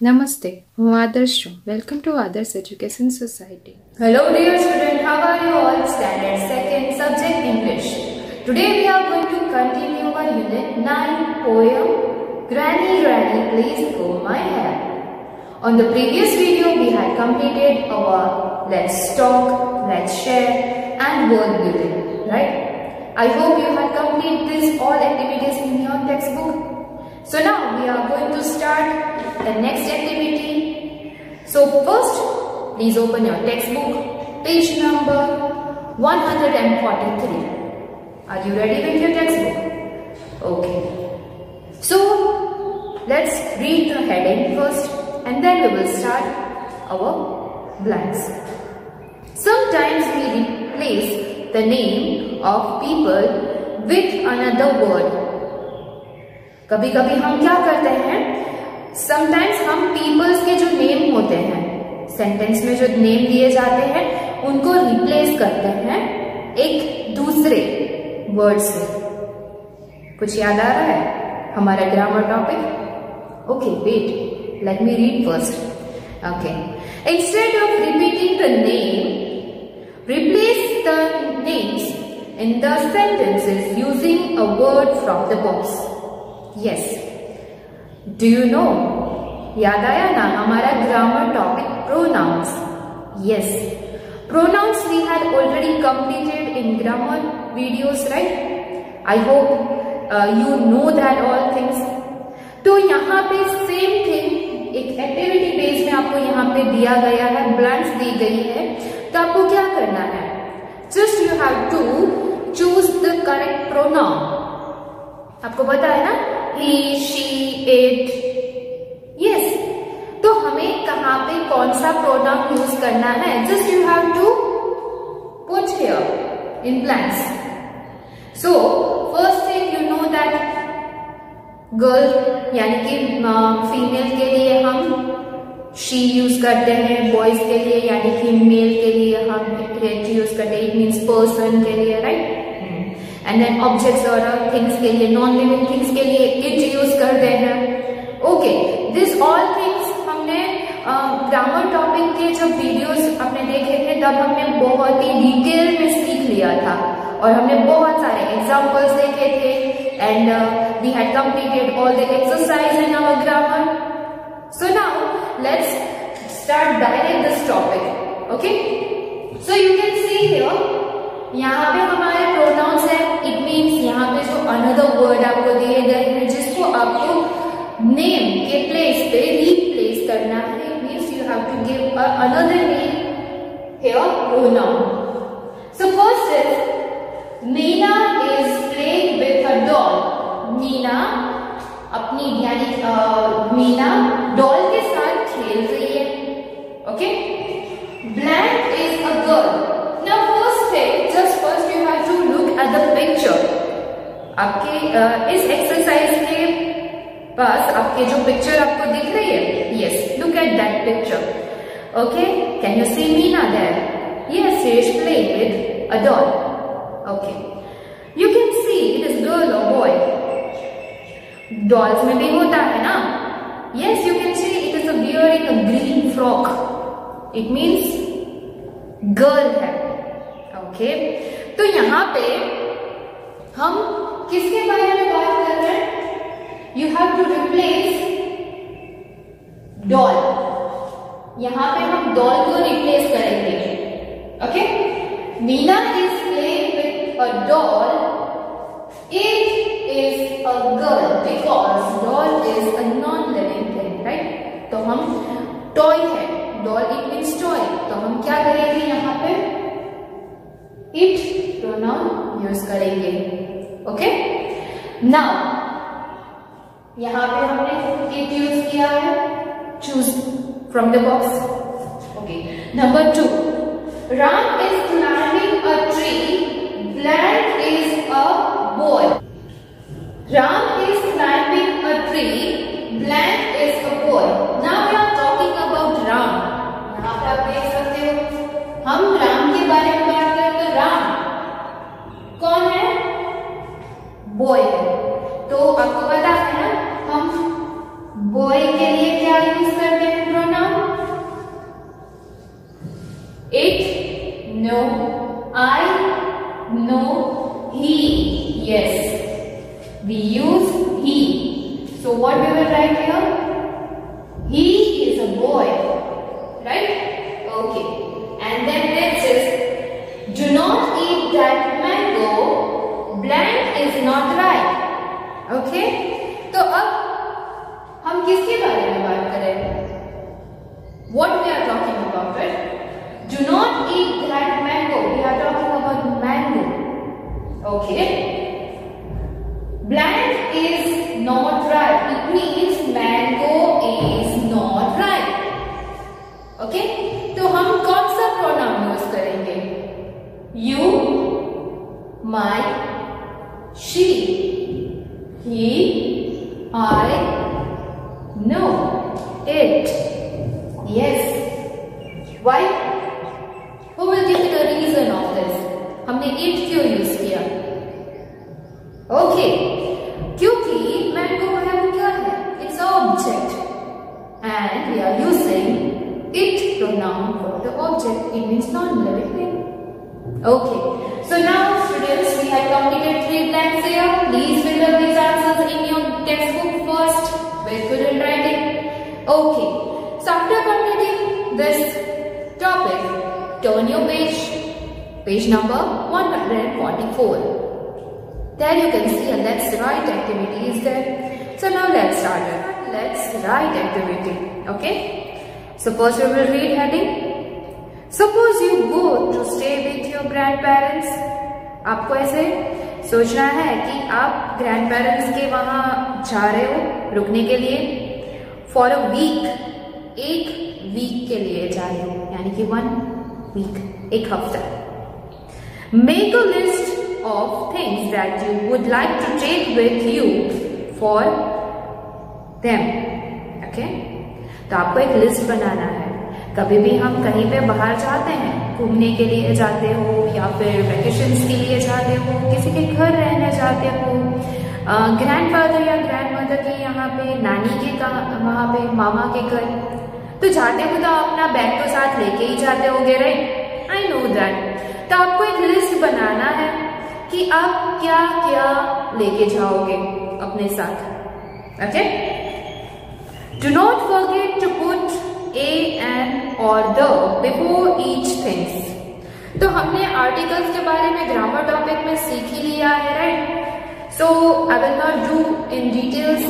Namaste, I'm Adarsh. Welcome to Adarsh Education Society. Hello dear student, how are you all? Standard 2nd, subject English. Today we are going to continue our unit 9 poem Granny Granny Please Comb My Hair. On the previous video we had completed our Let's Talk, Let's Share and word building, right? I hope you had completed these all activities in your textbook. So now we are going to start the next activity. So first, please open your textbook, page number 143. Are you ready with your textbook? Okay. So let's read the heading first and then we will start our blanks. Sometimes we replace the name of people with another word. कभी कभी हम क्या करते हैं, sometimes हम peoples के जो name होते हैं, सेंटेंस में जो नेम दिए जाते हैं, उनको रिप्लेस करते हैं एक दूसरे वर्ड से. कुछ याद आ रहा है हमारा grammar topic? Okay, wait, let me read first. Okay, instead of repeating the name, replace the names in the sentences using a word from the box. Yes. Do you know? याद आया ना हमारा grammar topic pronouns. Yes. Pronouns we had already completed in grammar videos, right? I hope you know that all things. तो यहाँ पे same thing एक activity base में आपको यहाँ पे दिया गया है, ब्लैंक्स दी गई है. तो आपको क्या करना है? Just you have to choose the correct pronoun. आपको पता है ना, he, she, it. Yes. तो हमें कहाँ पे कौन सा प्रोनाउन यूज करना है? Just you have to put here in blanks. So first thing you know that girl यानी कि फीमेल के लिए हम she यूज करते हैं, बॉयज के लिए यानी कि मेल के लिए हम it यूज करते हैं. It means person के लिए, right? एंड देन ऑब्जेक्ट्स और थिंग्स के लिए, नॉन लिविंग थिंग्स के लिए इट यूज करते हैं. ओके, दिस ऑल थिंग्स हमने ग्रामर टॉपिक के जब वीडियोस अपने देखे थे तब हमने बहुत ही डिटेल में सीख लिया था और हमने बहुत सारे एग्जांपल्स देखे थे and we had completed all the exercise in our grammar. So now let's start direct this topic. Okay, so you can see here यहाँ पे हमारे प्रोनाउंस है. इट मीन्स यहाँ पे जो अनदर वर्ड आपको दिए गए हैं जिसको आपको नेम के प्लेस पे रिप्लेस करना है. It means you have to give another name here pronoun. So first is Meena is playing with a doll. Meena अपनी यानी मीना डॉल के साथ खेल रही है. Okay, blank is a girl. Now first thing, just first you have to look at the picture. आपके इस exercise के पास आपके जो पिक्चर आपको दिख रही है, yes, look at that picture. Okay, can you see Meena there? Yes, she is playing with a doll. Okay, you can see it is girl or boy. Dolls में भी होता है ना? Yes, you can see it is wearing a green frock. It means girl है. Okay, तो यहाँ पे हम किसके बारे में बात कर रहे हैं? You have to replace doll. यहाँ पे हम डॉल को रिप्लेस करेंगे. Okay, Meena is playing with a doll. It is a girl because doll is a non living thing, right? तो हम टॉय है, डॉल इट मीन्स टॉय, तो हम क्या करेंगे यहाँ पे? इट प्रोनाउन यूज करेंगे. ओके, नाउ यहाँ पे हमने इट यूज किया है. Choose from the box. Okay, number 2, Ram is climbing a tree. Blank is a boy. Ram is climbing a tree. Blank is a boy. Now we are talking about Ram. यहाँ पे आप देख सकते हो हम राम के बारे में बात करें तो राम कौन है? बॉय है. तो आपको पता है ना हम बॉय के लिए क्या यूज करते No. I, no. He, yes. We use he. So what we will write here? He is a boy, right? Okay. And then next is, do not eat that mango. Blank is not right. Okay? तो अब हम किसके बारे में बात करें? What we are talking about, right? Do not eat that mango. We are talking about mango. Okay? Blank is not right. It means mango is not right. Okay? तो हम कौन सा pronoun use करेंगे? You, my, she, he, I, no, it, yes. Why? Who will give me the reason of this? हमने it क्यों use किया? Okay, क्योंकि mango है वो क्या है? It's an object, and we are using it pronoun for the object. It means non-living thing. Okay, so now students, we have completed 3 blanks here. Please fill up these answers in your textbook first with good handwriting. Okay, so after completing this topic, turn your page number 144. There you can see a let's write activity is there. So now let's start it. Let's write activity. Okay, so first we will read heading. Suppose you go to stay with your grandparents. आपको ऐसे सोचना है कि आप grandparents के वहां जा रहे हो रुकने के लिए for a week, एक week के लिए जा रहे हो, यानी कि 1 week, एक हफ्ता. Make a list of things that you would like to take with you for them. Okay? तो आपको एक लिस्ट बनाना है. कभी भी हम कहीं पे बाहर जाते हैं, घूमने के लिए जाते हो या फिर वैकेशंस के लिए जाते हो, किसी के घर रहने जाते हो, ग्रैंडफादर या ग्रैंडमदर के यहाँ पे, नानी के वहाँ पे, मामा के घर, तो जाते हो तो अपना बैग तो साथ लेके ही जाते होगे, राइट? I know that. तो आपको एक लिस्ट बनाना है कि आप क्या क्या लेके जाओगे अपने साथ. Okay? Do not forget to put a and or the before each things. तो हमने आर्टिकल्स के बारे में ग्रामर टॉपिक में सीख ही लिया है, right? So I will not do in details.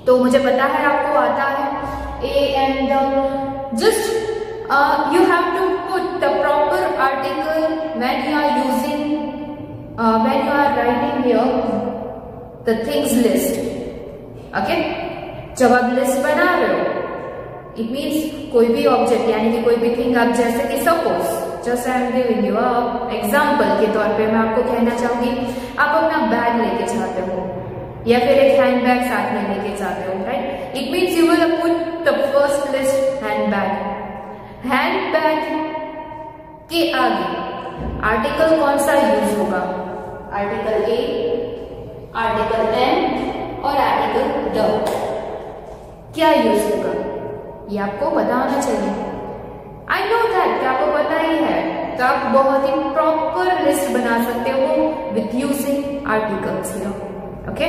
तो मुझे पता है आपको आता है a and the. Just you have to put the proper article when you are using when you are writing here the things list. Okay? जब आप list बना रहे हो, इट मीन्स कोई भी ऑब्जेक्ट यानी कि कोई भी थिंग, आप जैसे कि suppose just I am giving you example के तौर पे मैं आपको कहना चाहूंगी, आप अपना बैग लेके जाते हो या फिर एक हैंड बैग साथ में लेके जाते हो, right? It means you will put the first list hand bag. Hand bag के आगे आर्टिकल कौन सा यूज होगा? आर्टिकल ए, आर्टिकल एन और आर्टिकल द. क्या यूज होगा ये आपको पता होना चाहिए. आई नो दैट कि आपको पता ही है, तो आप बहुत ही प्रॉपर लिस्ट बना सकते हो with using articles here. Okay?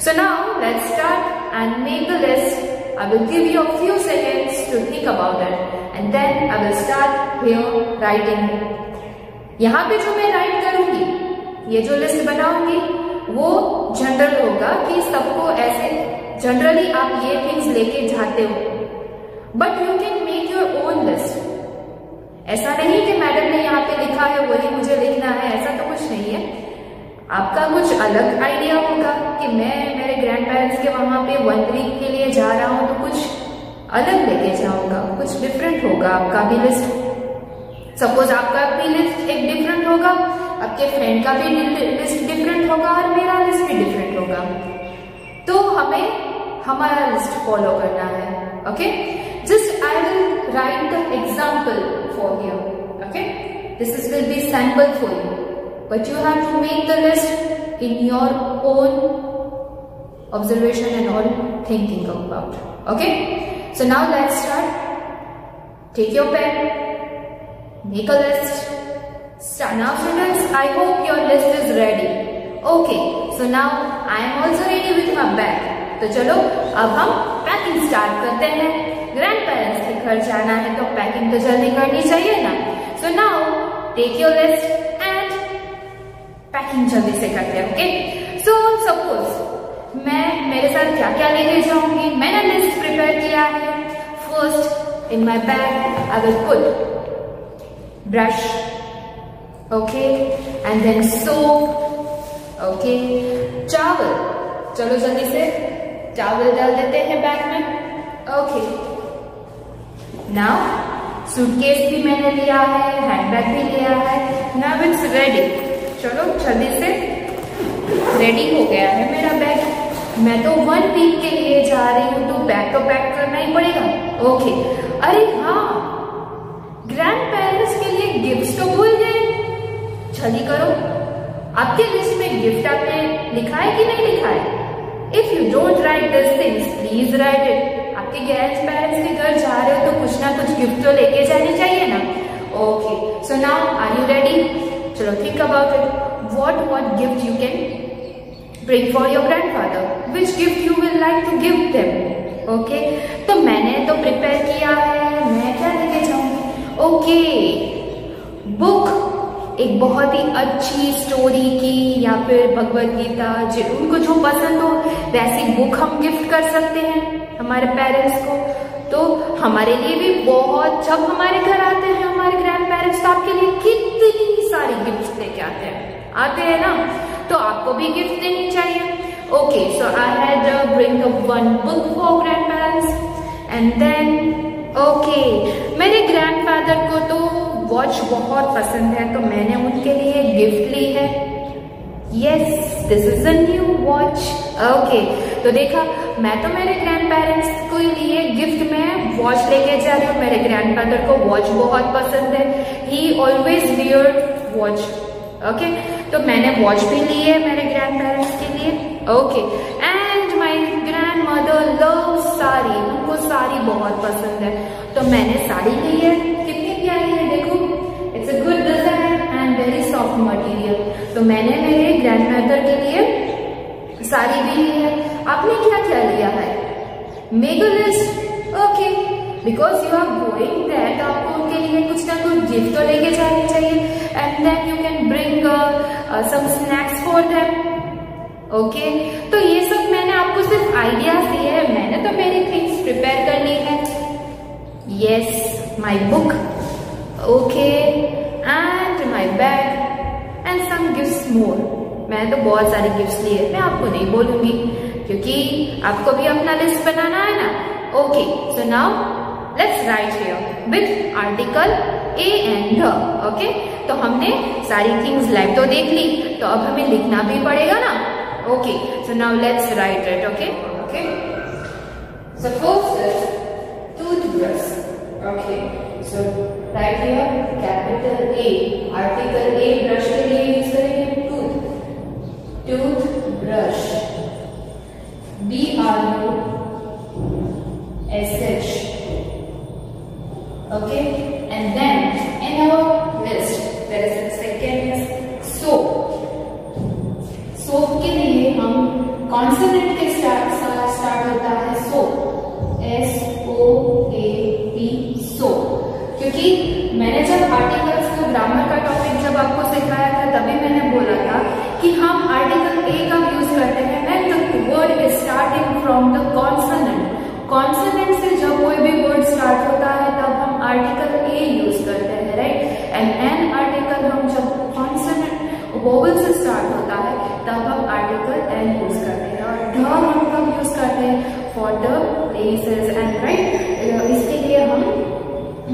So now let's start and make the list. I will give you a few seconds to think about it and then I will start here writing. यहाँ पे जो मैं right करूंगी, ये जो list बनाऊंगी वो general होगा कि सबको ऐसे जनरली आप ये थिंग्स लेके जाते हो, but you can make your own list. ऐसा नहीं कि मैडम ने यहाँ पे लिखा है वही मुझे लिखना है, ऐसा तो कुछ नहीं है. आपका कुछ अलग आइडिया होगा कि मैं मेरे ग्रैंड पेरेंट्स के वहां पे 1 वीक के लिए जा रहा हूं तो कुछ अलग लेके जाऊंगा, कुछ डिफरेंट होगा आपका भी लिस्ट. सपोज आपका भी लिस्ट एक डिफरेंट होगा, आपके फ्रेंड का भी लिस्ट डिफरेंट होगा और मेरा लिस्ट भी डिफरेंट होगा. तो हमें हमारा लिस्ट फॉलो करना है. Okay? Just I will write the example for you. Okay? This will be sample for you. But you have to make the list in your own observation and own thinking about. Okay? So now let's start. Take your pen Make a list. Now students, I hope your list is ready. Okay, so now I am also ready with my bag. तो चलो अब हम packing start करते हैं. Grand parents के घर जाना है तो पैकिंग तो जल्दी करनी चाहिए ना. So now take your list and packing जल्दी से करते हैं. ओके, सो सपोज मैं मेरे साथ क्या क्या लेके जाऊंगी. मैंने लिस्ट प्रिपेयर किया है. First in my bag I will put brush, okay, and then soap, okay, चावल. चलो जल्दी से चावल डाल देते हैं बैग में. ओके, नाउ सूटकेस भी मैंने लिया है, हैंडबैग भी लिया है. Now it's ready. चलो जल्दी से रेडी हो गया है मेरा बैग. मैं तो 1 वीक के लिए जा रही हूँ तो बैग तो पैक करना ही पड़ेगा. ओके, अरे हाँ, ग्रैंड पेरेंट्स के लिए गिफ्ट तो भूल गए. जल्दी करो. आपके लिस्ट में गिफ्ट आपने लिखा है कि नहीं लिखा है? If you don't write this things please right it. आपके ग्रैंड पेरेंट्स के घर जा रहे हो तो कुछ ना कुछ गिफ्ट तो लेके जाने चाहिए ना. Okay, so now are you ready? चलो think about it. What gift you can bring for your grandfather. Which gift you will like to give them. Okay, तो मैंने तो प्रिपेयर किया है. मैं क्या लेके जाऊंगी? Okay, book. एक बहुत ही अच्छी स्टोरी की या फिर भगवत गीता, उनको जो पसंद हो वैसी बुक हम गिफ्ट कर सकते हैं हमारे पेरेंट्स को. तो हमारे लिए भी बहुत, जब हमारे घर आते हैं हमारे ग्रैंड पेरेंट्स तो आपके लिए कितनी सारी गिफ्ट लेके आते हैं ना. तो आपको भी गिफ्ट देनी चाहिए. Okay, so I had bring one book for grand parents and then okay, मेरे ग्रैंडफादर को तो वॉच बहुत पसंद है तो मैंने उनके लिए गिफ्ट ली है. Yes, this is a new watch. Okay, तो देखा, मैं तो मेरे ग्रैंड पेरेंट्स को लिए गिफ्ट में वॉच लेके जा रही हूँ. मेरे ग्रैंडफादर को वॉच बहुत पसंद है. ही ऑलवेज वियर वॉच. ओके, तो मैंने वॉच भी ली है मेरे ग्रैंड पेरेंट्स के लिए. Okay, and my grand mother love sari. उनको साड़ी बहुत पसंद है तो मैंने साड़ी ली है. कितनी प्यारी है देखो. It's a good design and very soft material. तो मैंने मेरे ग्रैंड मदर के लिए साड़ी भी ली है. आपने क्या क्या लिया है? Make a list. Okay, because you are going that आपको उनके लिए कुछ ना कुछ गिफ्ट तो लेके जानी चाहिए. And then you can bring some snacks for them. Okay, तो ये सब मैंने आपको सिर्फ आइडियाज दिए हैं. मैंने तो मेरी थिंग्स प्रिपेयर कर ली है. Yes, my book. Okay, and my bag and some gifts more. मैंने तो बहुत सारे गिफ्ट्स लिए. मैं आपको नहीं बोलूंगी क्योंकि आपको भी अपना लिस्ट बनाना है ना. Okay, so now let's write here with article A and the. Okay, तो हमने सारी थिंग्स लाइव तो देख ली तो अब हमें लिखना भी पड़ेगा ना. Okay, so now let's write it. Okay. So first is toothbrush. Okay, so right here capital A, article A, brush के लिए यूज करेंगे toothbrush. BRUSH. Okay, and then in our list there is a second is soap. Soap के लिए हम consonant के start होता है soap. SOAP, soap. क्योंकि मैंने जब आर्टिकल्स को ग्रामर का टॉपिक जब आपको सिखाया था तभी मैंने बोला था कि हम आर्टिकल ए का यूज करते हैं when the word is starting from the consonant. Consonant से जब कोई भी वर्ड स्टार्ट होता है तब हम आर्टिकल ए यूज करते हैं, राइट. एंड एन आर्टिकल हम जब कॉन्सोनेंट वोवल से स्टार्ट होता है तब हम आर्टिकल एन यूज करते हैं. और द हम कब यूज करते हैं? For the places and right. इसके लिए हम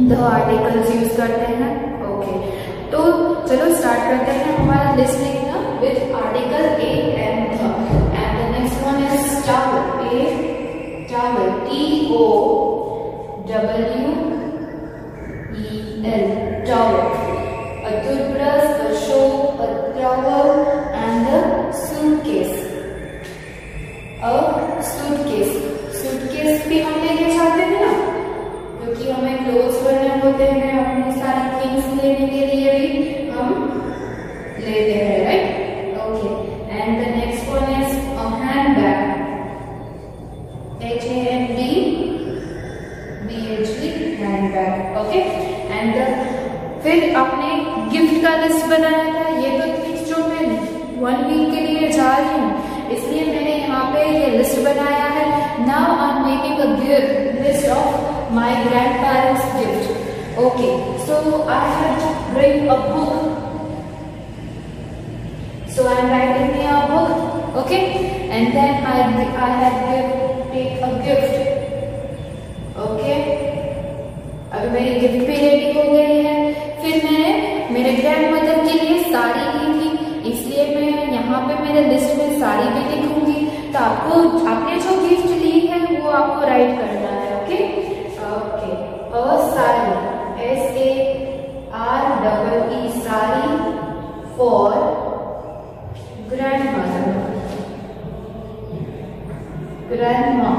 द आर्टिकल्स यूज करते हैं. ओके, तो चलो स्टार्ट करते हैं हमारा लिस्ट लिखना with article A and the. And the next one is towel. Towel, TOWEL, towel. A toothbrush, a soap, a towel, and a suitcase. A suitcase. Suitcase भी हम लेके जाते हैं ना, क्योंकि हमें क्लोथ्स भरने होते हैं, अपनी सारी थिंग्स मीन्स लेने के लिए भी हम लेते हैं, right? Okay, and the next one is a handbag, HANDBAG, handbag. Okay, and फिर आपने गिफ्ट का लिस्ट बनाया था। ये तो जो मैं 1 वीक के लिए जा रही हूँ, इसलिए मैंने यहाँ पे ये लिस्ट बनाया है। Now I am making a list of my grand parents gift. Okay, so I have bring a book, so I am writing in a book. Okay, and then I have take a gift. Okay, अभी मेरी gift भी ready हो गई है। फिर मैंने मेरे grand mother के लिए साड़ी ली थी, इसलिए मैं यहाँ पे मेरे लिस्ट में साड़ी भी लिखूंगी। तो आपको आपने जो गिफ्ट ली है वो आपको राइट करना है। Okay okay, sari, SAREE, sari for grand mother, grandma.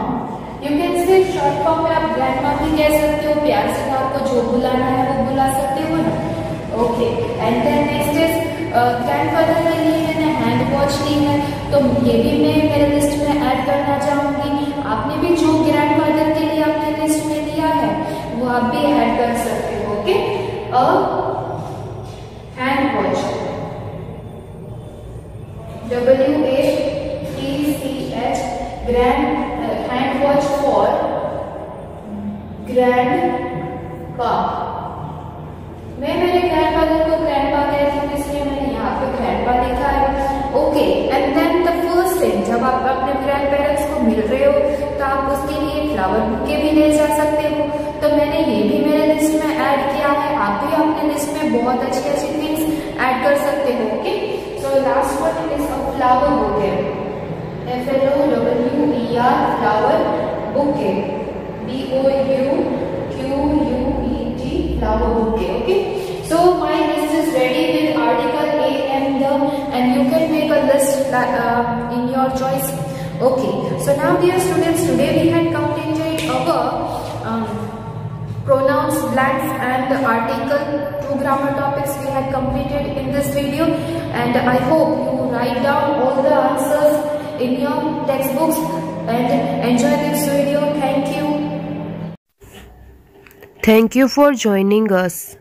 You can say short form में आप ग्रैंडमा भी कह सकते हो, प्यार से आपको जो बुलाना है वो बुला सकते हो ना। Okay, and then next is grandfather के लिए मैंने हैंड वॉच ली है, तो ये भी मैं मेरे लिस्ट में ऐड करना चाहूंगी। आपने भी जो ग्रैंडफादर के लिए आपने लिस्ट में लिया है वो आप भी ऐड कर सकते हो। Okay, hand watch, WATCH, grand hand watch for grandpa. मैं मेरे ग्रैंडफादर को ग्रैंडपा कहती हूँ, इसलिए मैंने यहाँ पे ग्रैंडपा लिखा है। Okay, and then the first thing, जब आप अपने ग्रैंड पेरेंट्स को मिल रहे हो तो आप उसके लिए फ्लावर बुके भी ले जा सकते हो। तो मैंने ये भी मेरे लिस्ट में ऐड किया है। आप भी अपने लिस्ट में बहुत अच्छी अच्छी थिंग्स ऐड कर सकते हो। Okay, so last one is a flower bouquet, FLOWER, flower bouquet, BOUQUET, flower bouquet. Okay, so my list is ready with article A and the, and you can make a list in your choice. Okay, so now dear students, today we had completed our pronouns, blanks and article, 2 grammar topics we had completed in this video, and I hope you write down all the answers in your textbooks and enjoy this video. Thank you. Thank you for joining us.